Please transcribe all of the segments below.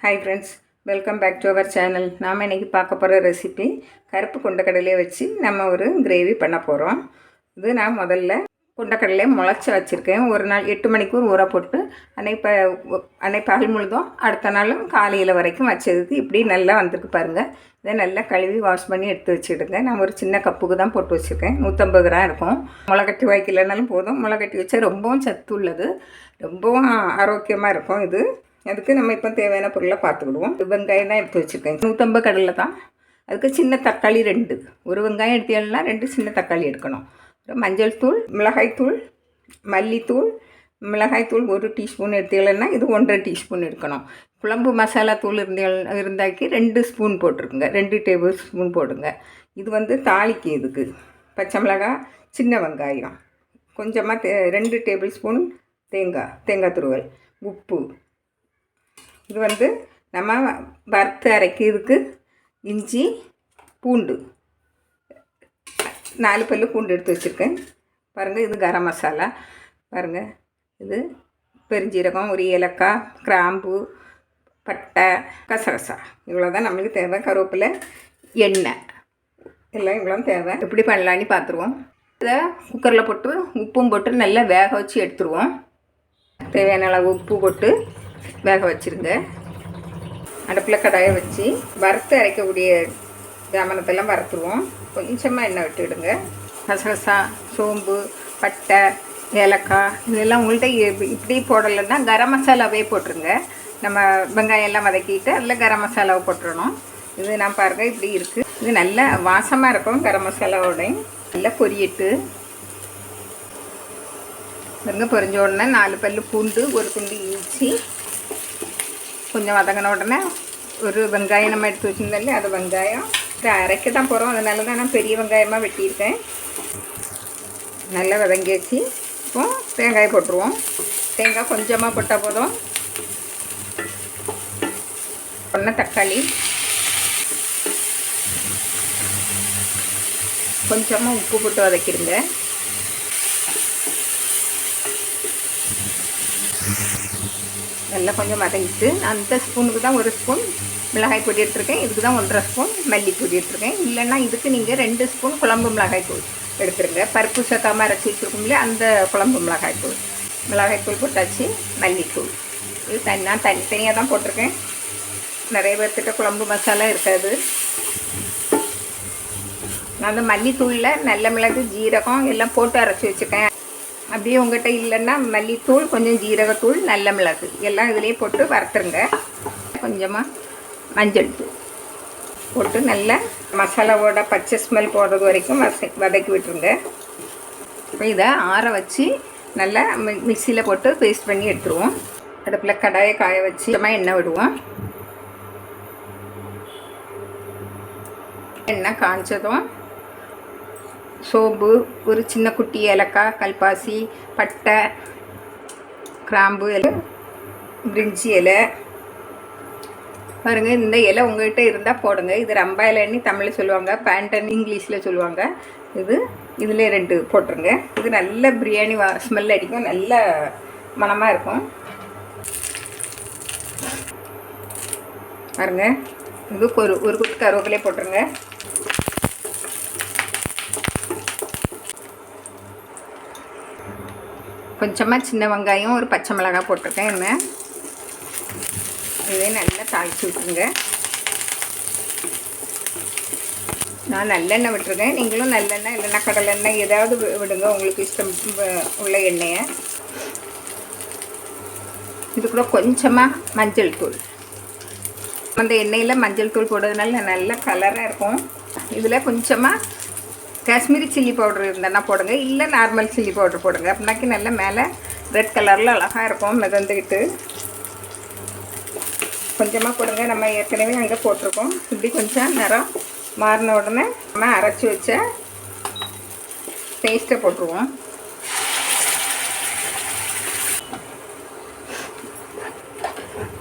Hi friends, welcome back to our channel. நாம இன்னைக்கு பார்க்க போற ரெசிபி கருப்பு கொண்டக்கடலையை வச்சு நம்ம ஒரு கிரேவி பண்ண போறோம். இது நான் முதல்ல கொண்டக்கடலையை முளைச்சு வச்சிருக்கேன். ஒரு நாள் 8 மணிக்கு ஊற போட்டு அன்னை பகல் முழுதும் அடுத்த நாளும் காலையில் வரைக்கும் வச்சதுக்கு இப்படி நல்லா வந்திருக்கு பாருங்க. இதை நல்லா கழுவி வாஷ் பண்ணி எடுத்து வச்சுடுங்க. நான் ஒரு சின்ன கப்புக்கு தான் போட்டு வச்சுருக்கேன். 150 கிராம் இருக்கும். முளைக்கட்டி வைக்கலனாலும் போதும். முளைக்கட்டி வச்சா ரொம்பவும் சத்து உள்ளது, ரொம்பவும் ஆரோக்கியமாக இருக்கும். இது அதுக்கு நம்ம இப்போ தேவையான பொருளை பார்த்துக்கிடுவோம். வெங்காயம் தான் எடுத்து வச்சுருக்கேன். 150 கடலை தான். அதுக்கு சின்ன தக்காளி 2, ஒரு வெங்காயம் எடுத்தீங்கன்னா 2 சின்ன தக்காளி எடுக்கணும். மஞ்சள் தூள், மிளகாய்த்தூள், மல்லித்தூள், மிளகாய்த்தூள் 1 டீஸ்பூன் எடுத்தீங்கன்னா இது 1.5 டீஸ்பூன் எடுக்கணும். குழம்பு மசாலா தூள் இருந்தாக்கி 2 ஸ்பூன் போட்டிருக்குங்க. 2 டேபிள் ஸ்பூன் போடுங்க. இது தாளிக்கு இதுக்கு பச்சை மிளகாய், சின்ன வெங்காயம், கொஞ்சமாக 2 டேபிள் ஸ்பூன் தேங்காய் துருவல், உப்பு. இது நம்ம வறுத்து அரைக்கிறதுக்கு இஞ்சி, பூண்டு 4 பல்லு பூண்டு எடுத்து வச்சுருக்கேன் பாருங்கள். இது கரம் மசாலா பாருங்கள். இது பெருஞ்சீரகம், ஒரு ஏலக்காய், கிராம்பு, பட்டை, கசகசா, இவ்வளோ தான் நம்மளுக்கு தேவை. கருவேப்பிலை, எண்ணெய், எல்லாம் இவ்வளோ தேவை. எப்படி பண்ணலான்னு பார்த்துருவோம். இதை குக்கரில் போட்டு உப்பும் போட்டு நல்லா வேக வச்சு எடுத்துருவோம். தேவையான அளவு உப்பு போட்டு வேக வச்சுருங்க. அடுப்பில் கடாயை வச்சு வறுத்து அரைக்கக்கூடிய ஜாமனத்தெல்லாம் வறுத்துருவோம். கொஞ்சமாக எண்ணெய் விட்டுவிடுங்க. கசகசா, சோம்பு, பட்டை, ஏலக்காய் இதெல்லாம் உங்கள்கிட்ட இப்படி போடலைன்னா கரம் மசாலாவே போட்டுருங்க. நம்ம வெங்காயம் எல்லாம் வதக்கிட்டு அதில் கரம் மசாலாவை போட்டுடணும். இது நான் பாருங்கள் இப்படி இருக்குது. இது நல்ல வாசமாக இருக்கும். கரம் மசாலாவோடையும் நல்லா பொரியட்டு பொரிஞ்ச உடனே 4 பல்லு பூண்டு, ஒரு துண்டு இஞ்சி, கொஞ்சம் வதங்கின உடனே ஒரு வெங்காயம் நம்ம எடுத்து வச்சுருந்தாலே அது வெங்காயம். இதை அரைக்க தான் போகிறோம், அதனால தான் நான் பெரிய வெங்காயமாக வெட்டியிருக்கேன். நல்லா வதங்கி வச்சு இப்போ தேங்காய் போட்டுருவோம். தேங்காய் கொஞ்சமாக போட்டால் போதும். ஒன்று தக்காளி, கொஞ்சமாக உப்பு போட்டு வதக்கிடுங்க. நல்லா கொஞ்சம் வதங்கிட்டு அந்த ஸ்பூனுக்கு தான் 1 ஸ்பூன் மிளகாய் பொடி எடுத்துருக்கேன். இதுக்கு தான் 1.5 ஸ்பூன் மல்லிப்பொடி எடுத்துருக்கேன். இல்லைன்னா இதுக்கு நீங்கள் 2 ஸ்பூன் குழம்பு மிளகாய்த்தூள் எடுத்துருங்க. பருப்பு சேர்க்காமல் அரைச்சி வச்சுருக்கோம் இல்லையா, அந்த குழம்பு மிளகாய்த்தூள் போட்டாச்சு. மல்லித்தூள் இது நான் தனித்தனியாக தான் போட்டிருக்கேன். நிறைய பேர்த்திட்ட குழம்பு மசாலா இருக்காது. நான் அந்த மல்லித்தூளில் நல்ல மிளகு, ஜீரகம் எல்லாம் போட்டு அரைச்சி வச்சுருக்கேன். அப்படியே உங்கள்கிட்ட இல்லைன்னா மல்லித்தூள், கொஞ்சம் ஜீரகத்தூள், நல்ல மிளகு எல்லாம் இதிலே போட்டு வறுத்துருங்க. கொஞ்சமாக மஞ்சள் தூள் போட்டு நல்லா மசாலாவோட பச்சை ஸ்மெல் போடுறது வரைக்கும் வதக்கி விட்டுருங்க. இப்போ இதை ஆற வச்சு நல்லா மிக்சியில் போட்டு பேஸ்ட் பண்ணி எடுத்துருவோம். அடுப்பில் கடாயை காய வச்சு எண்ணெய் விடுவோம். எண்ணெய் காய்ச்சதும் சோம்பு, ஒரு சின்ன குட்டி ஏலக்காய், கல்பாசி, பட்டை, கிராம்பு, பிரிஞ்சி இலை பாருங்கள். இந்த இலை உங்கள்கிட்ட இருந்தால் போடுங்க. இது ரம்பா இலைன்னு தமிழில் சொல்லுவாங்க, பேண்டன் இங்கிலீஷில் சொல்லுவாங்க. இதில் 2 போட்டுருங்க. இது நல்ல பிரியாணி ஸ்மெல் அடிக்கும், நல்ல மணமாக இருக்கும் பாருங்கள். இது ஒரு குத்து கருவேப்பிலையே போட்டுருங்க. கொஞ்சமாக சின்ன வெங்காயம், ஒரு பச்சை மிளகாய் போட்டிருக்கேன். இதே நல்லா தாளித்து விட்டுருங்க. நான் நல்லெண்ணெய் விட்டுருக்கேன். நீங்களும் நல்லெண்ணெய் இல்லைன்னா கடலெண்ணெய் ஏதாவது விடுங்க, உங்களுக்கு இஷ்டம் உள்ள எண்ணெயை. இது கூட கொஞ்சமாக மஞ்சள் தூள். அந்த எண்ணெயில் மஞ்சள் தூள் போடுறதுனால நல்ல கலராக இருக்கும். இதில் கொஞ்சமாக காஷ்மீரி சில்லி பவுடர் இருந்தால் போடுங்க, இல்லை நார்மல் சில்லி பவுடர் போடுங்க. அப்படின்னாக்கி நல்லா மேலே ரெட் கலரில் அழகாக இருக்கும் மிதந்துக்கிட்டு. கொஞ்சமாக போடுங்க. நம்ம ஏற்கனவே அங்கே போட்டிருக்கோம். இப்படி கொஞ்சம் நிறம் மாறின உடனே நம்ம அரைச்சி வச்ச பேஸ்ட்டை போட்டுருவோம்.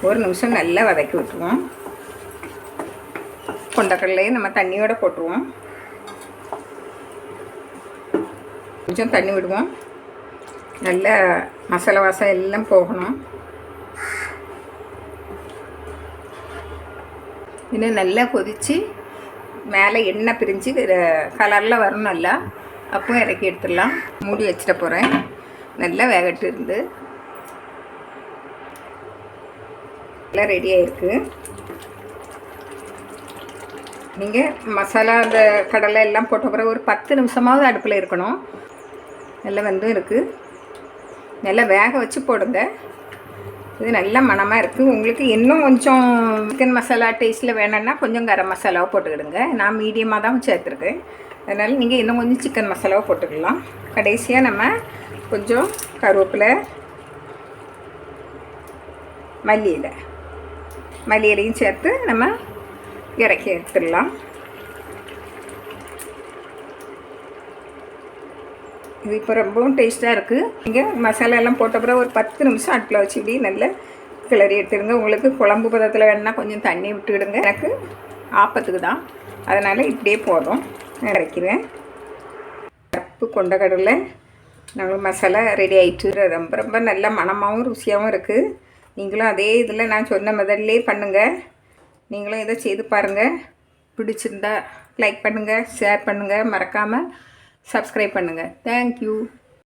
ஒரு நிமிஷம் நல்லா வதக்கி விட்டுருவோம். கொண்டக்கடலையை நம்ம தண்ணியோடு போட்டுருவோம். கொஞ்சம் தண்ணி விடுவோம். நல்ல மசாலா வாசம் எல்லாம் போகணும். இன்னும் நல்லா கொதித்து மேலே எண்ணெய் பிரிஞ்சு கலரில் வரணும் நல்லா. அப்பவும் இறக்கி எடுத்துடலாம். மூடி வச்சிட போகிறேன். நல்லா வேகட்டு இருந்து எல்லாம் ரெடி ஆகிருக்கு. நீங்கள் மசாலா அந்த கடலை எல்லாம் போட்ட பிறகு ஒரு 10 நிமிஷமாவது அடுப்பில் இருக்கணும். நல்லா வந்து இருக்குது. நல்லா வேக வச்சு போடுங்க. இது நல்ல மணமாக இருக்குது. உங்களுக்கு இன்னும் கொஞ்சம் சிக்கன் மசாலா டேஸ்ட்டில் வேணும்னா கொஞ்சம் கரம் மசாலாவை போட்டுக்கிடுங்க. நான் மீடியமாக தான் சேர்த்துருக்கேன். அதனால் நீங்கள் இன்னும் கொஞ்சம் சிக்கன் மசாலாவை போட்டுக்கலாம். கடைசியாக நம்ம கொஞ்சம் கருவேப்பிலை, மல்லி இலையும் சேர்த்து நம்ம இறக்கி எடுத்துடலாம். இது இப்போ ரொம்பவும் டேஸ்ட்டாக இருக்குது. நீங்கள் மசாலா எல்லாம் போட்ட பிறகு ஒரு 10 நிமிஷம் அடுப்பில் வச்சு இப்படி நல்லா கிளறி எடுத்துடுங்க. உங்களுக்கு குழம்பு பதத்தில் வேணுன்னா கொஞ்சம் தண்ணி விட்டுவிடுங்க. எனக்கு ஆப்பத்துக்கு தான், அதனால் இப்படியே போதும். இறக்கிறேன். கருப்பு கொண்டக்கடலை நாங்கள் மசாலா ரெடி ஆகிட்டு ரொம்ப ரொம்ப நல்ல மணமாகவும் ருசியாகவும் இருக்குது. நீங்களும் அதே இதில் நான் சொன்ன மெத்தட்லேயே பண்ணுங்கள். நீங்களும் இதை செய்து பாருங்கள். பிடிச்சிருந்தா லைக் பண்ணுங்கள், ஷேர் பண்ணுங்கள், மறக்காமல் சப்ஸ்கிரைப் பண்ணுங்கள். தேங்க்யூ.